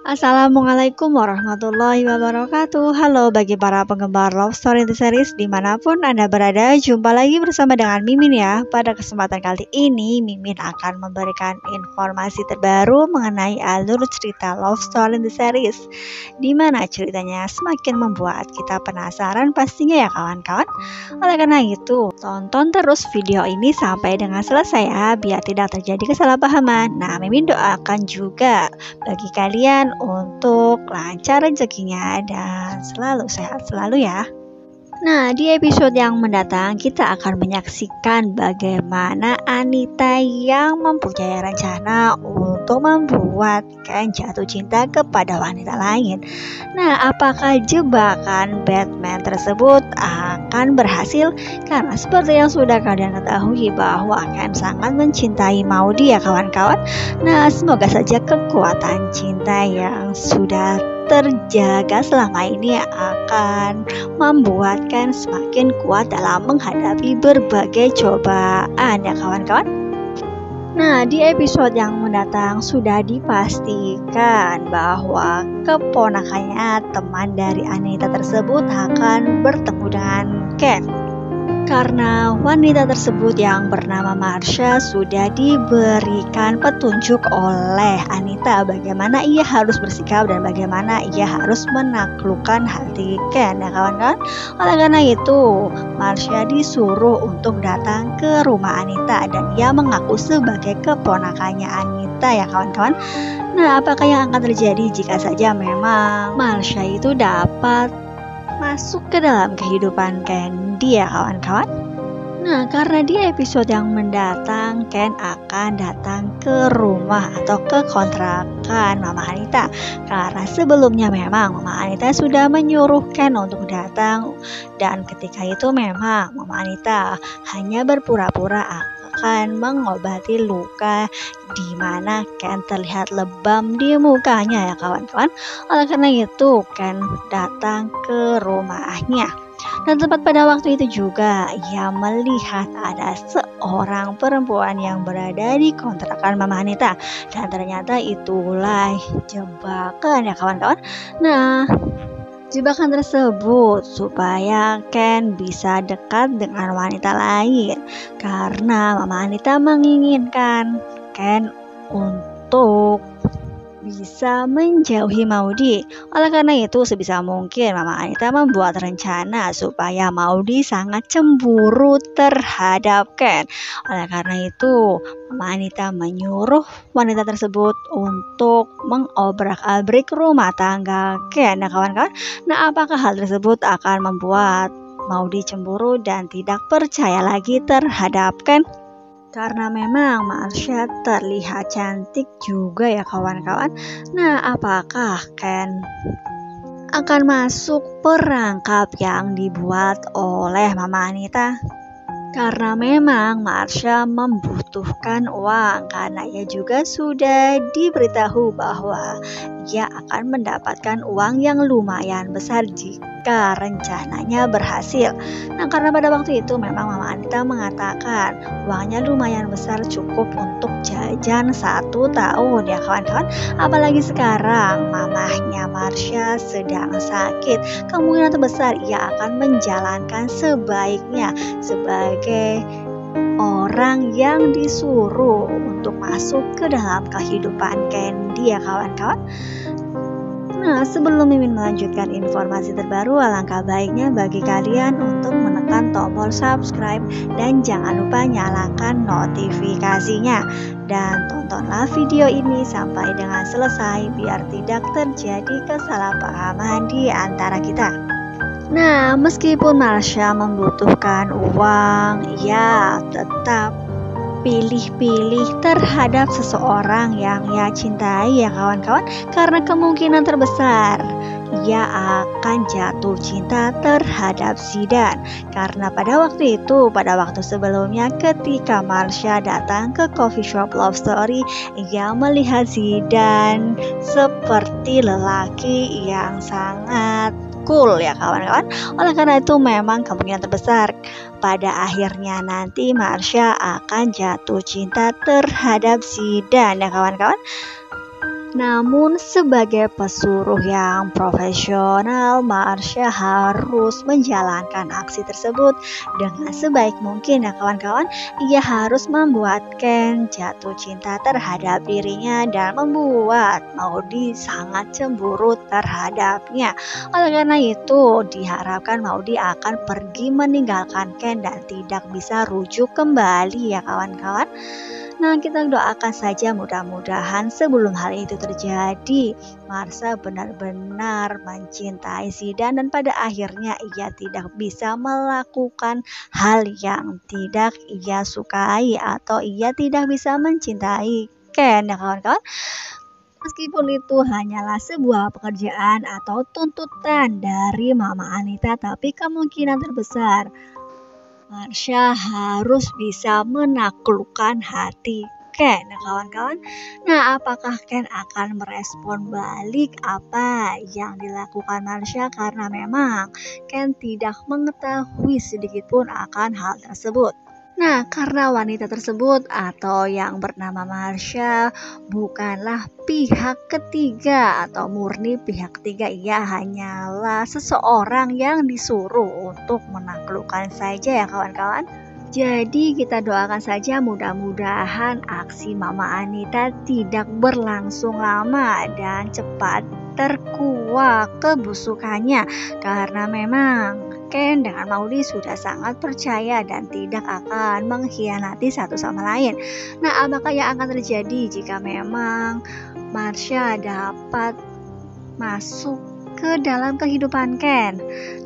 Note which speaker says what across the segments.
Speaker 1: Assalamualaikum warahmatullahi wabarakatuh. Halo bagi para penggemar Love Story The Series dimanapun Anda berada. Jumpa lagi bersama dengan Mimin ya. Pada kesempatan kali ini Mimin akan memberikan informasi terbaru mengenai alur cerita Love Story The Series, dimana ceritanya semakin membuat kita penasaran pastinya ya kawan-kawan. Oleh karena itu tonton terus video ini sampai dengan selesai ya, biar tidak terjadi kesalahpahaman. Nah, Mimin doakan juga bagi kalian untuk lancar rezekinya dan selalu sehat selalu ya. Nah, di episode yang mendatang kita akan menyaksikan bagaimana Anita yang mempunyai rencana untuk membuat Ken jatuh cinta kepada wanita lain. Nah, apakah jebakan Batman tersebut akan berhasil? Karena seperti yang sudah kalian ketahui bahwa Ken sangat mencintai Maudie ya kawan-kawan. Nah, semoga saja kekuatan cinta yang sudah terjaga selama ini akan membuat Ken semakin kuat dalam menghadapi berbagai cobaan ya kawan-kawan. Nah, di episode yang mendatang sudah dipastikan bahwa keponakannya teman dari Anita tersebut akan bertemu dengan Ken. Karena wanita tersebut yang bernama Marsha sudah diberikan petunjuk oleh Anita bagaimana ia harus bersikap dan bagaimana ia harus menaklukkan hati Ken ya kawan-kawan. Oleh karena itu Marsha disuruh untuk datang ke rumah Anita dan ia mengaku sebagai keponakannya Anita ya kawan-kawan. Nah, apakah yang akan terjadi jika saja memang Marsha itu dapat masuk ke dalam kehidupan Candy ya kawan-kawan? Nah, karena di episode yang mendatang Ken akan datang ke rumah atau ke kontrakan Mama Anita. Karena sebelumnya memang Mama Anita sudah menyuruh Ken untuk datang, dan ketika itu memang Mama Anita hanya berpura-pura akan mengobati luka di mana Ken terlihat lebam di mukanya ya kawan-kawan. Oleh karena itu Ken datang ke rumahnya. Dan tepat pada waktu itu juga ia melihat ada seorang perempuan yang berada di kontrakan Mama Anita. Dan ternyata itulah jebakan ya kawan-kawan. Nah, jebakan tersebut supaya Ken bisa dekat dengan wanita lain. Karena Mama Anita menginginkan Ken untuk bisa menjauhi Maudie. Oleh karena itu sebisa mungkin Mama Anita membuat rencana supaya Maudie sangat cemburu terhadap Ken. Oleh karena itu Mama Anita menyuruh wanita tersebut untuk mengobrak-abrik rumah tangga Ken ya kawan-kawan. Nah, apakah hal tersebut akan membuat Maudie cemburu dan tidak percaya lagi terhadap Ken? Karena memang Marsha terlihat cantik juga ya kawan-kawan. Nah, apakah Ken akan masuk perangkap yang dibuat oleh Mama Anita? Karena memang Marsha membutuhkan uang, karena ia juga sudah diberitahu bahwa ia akan mendapatkan uang yang lumayan besar jika rencananya berhasil. Nah, karena pada waktu itu memang Mama Anita mengatakan uangnya lumayan besar, cukup untuk jajan 1 tahun ya kawan-kawan. Apalagi sekarang mamahnya Marsha sedang sakit, kemungkinan terbesar ia akan menjalankan sebaiknya sebagai orang yang disuruh untuk masuk ke dalam kehidupan Candy ya kawan-kawan. Nah, sebelum Mimin melanjutkan informasi terbaru, alangkah baiknya bagi kalian untuk menekan tombol subscribe dan jangan lupa nyalakan notifikasinya. Dan tontonlah video ini sampai dengan selesai biar tidak terjadi kesalahpahaman di antara kita. Nah, meskipun Marsha membutuhkan uang, ia tetap pilih-pilih terhadap seseorang yang ia cintai ya kawan-kawan. Karena kemungkinan terbesar ia akan jatuh cinta terhadap Zidane. Karena pada waktu sebelumnya ketika Marsha datang ke coffee shop Love Story, ia melihat Zidane seperti lelaki yang sangat cool ya kawan-kawan. Oleh karena itu memang kemungkinan terbesar pada akhirnya nanti Marsha akan jatuh cinta terhadap Zidane ya kawan-kawan. Namun sebagai pesuruh yang profesional, Marsha harus menjalankan aksi tersebut dengan sebaik mungkin ya kawan-kawan. Ia harus membuat Ken jatuh cinta terhadap dirinya dan membuat Maudie sangat cemburu terhadapnya. Oleh karena itu, diharapkan Maudie akan pergi meninggalkan Ken dan tidak bisa rujuk kembali ya kawan-kawan. Nah, kita doakan saja mudah-mudahan sebelum hal itu terjadi, Marsha benar-benar mencintai Zidane dan pada akhirnya ia tidak bisa melakukan hal yang tidak ia sukai atau ia tidak bisa mencintai Ken ya kawan-kawan. Meskipun itu hanyalah sebuah pekerjaan atau tuntutan dari Mama Anita, tapi kemungkinan terbesar Marsha harus bisa menaklukkan hati Ken, kawan-kawan. Nah, apakah Ken akan merespon balik apa yang dilakukan Marsha? Karena memang Ken tidak mengetahui sedikitpun akan hal tersebut. Nah, karena wanita tersebut atau yang bernama Marsha bukanlah pihak ketiga atau murni pihak ketiga, ia hanyalah seseorang yang disuruh untuk menaklukkan saja ya kawan-kawan. Jadi kita doakan saja mudah-mudahan aksi Mama Anita tidak berlangsung lama dan cepat terkuak kebusukannya, karena memang Ken dengan Maudie sudah sangat percaya dan tidak akan mengkhianati satu sama lain. Nah, apakah yang akan terjadi jika memang Marsha dapat masuk ke dalam kehidupan Ken?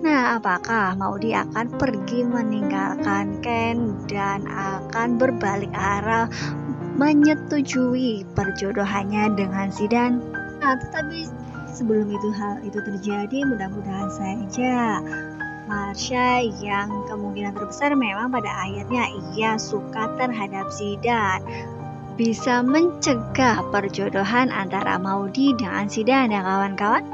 Speaker 1: Nah, apakah Maudie akan pergi meninggalkan Ken dan akan berbalik arah menyetujui perjodohannya dengan Zidane? Nah, tetapi sebelum hal itu terjadi, mudah-mudahan saja Marsha yang kemungkinan terbesar memang pada akhirnya ia suka terhadap Zidane bisa mencegah perjodohan antara Maudie dengan Zidane ya kawan-kawan.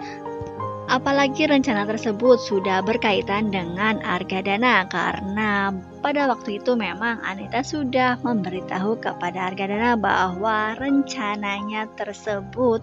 Speaker 1: Apalagi rencana tersebut sudah berkaitan dengan Argadana, karena pada waktu itu memang Anita sudah memberitahu kepada Argadana bahwa rencananya tersebut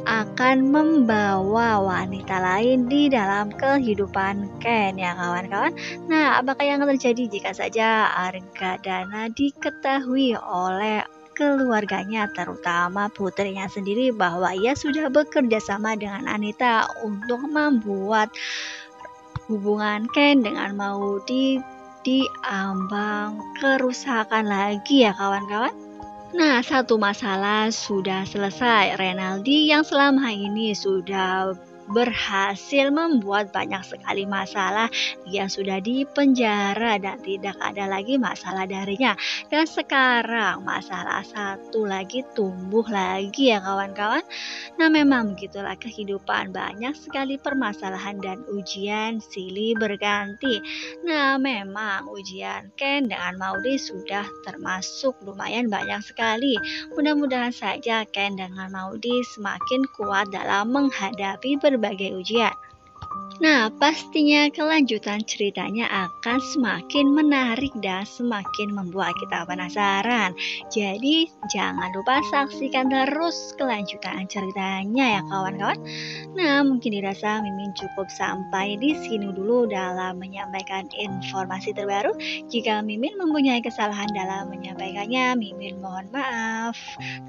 Speaker 1: akan membawa wanita lain di dalam kehidupan Ken ya kawan-kawan. Nah, apakah yang akan terjadi jika saja Argadana diketahui oleh keluarganya, terutama putrinya sendiri, bahwa ia sudah bekerja sama dengan Anita untuk membuat hubungan Ken dengan Maudie diambang kerusakan lagi ya kawan-kawan. Nah, satu masalah sudah selesai. Renaldi yang selama ini sudah berhasil membuat banyak sekali masalah, dia sudah dipenjara dan tidak ada lagi masalah darinya. Dan sekarang masalah satu lagi tumbuh lagi ya kawan-kawan. Nah, memang begitulah kehidupan, banyak sekali permasalahan dan ujian silih berganti. Nah, memang ujian Ken dengan Maudie sudah termasuk lumayan banyak sekali. Mudah-mudahan saja Ken dengan Maudie semakin kuat dalam menghadapi berbagai ujian. Nah, pastinya kelanjutan ceritanya akan semakin menarik dan semakin membuat kita penasaran. Jadi, jangan lupa saksikan terus kelanjutan ceritanya ya kawan-kawan. Nah, mungkin dirasa Mimin cukup sampai di sini dulu dalam menyampaikan informasi terbaru. Jika Mimin mempunyai kesalahan dalam menyampaikannya, Mimin mohon maaf.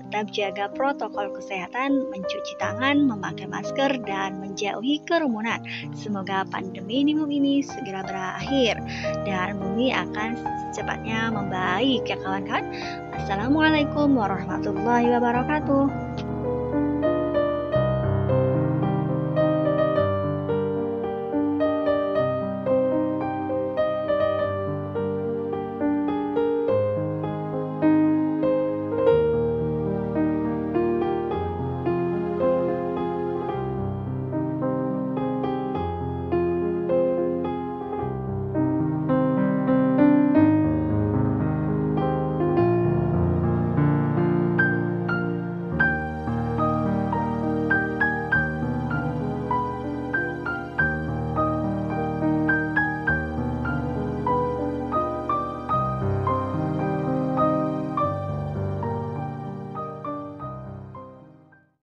Speaker 1: Tetap jaga protokol kesehatan, mencuci tangan, memakai masker, dan menjauhi kerumunan. Semoga pandemi ini segera berakhir dan bumi akan secepatnya membaik ya kawan-kawan. Assalamualaikum warahmatullahi wabarakatuh.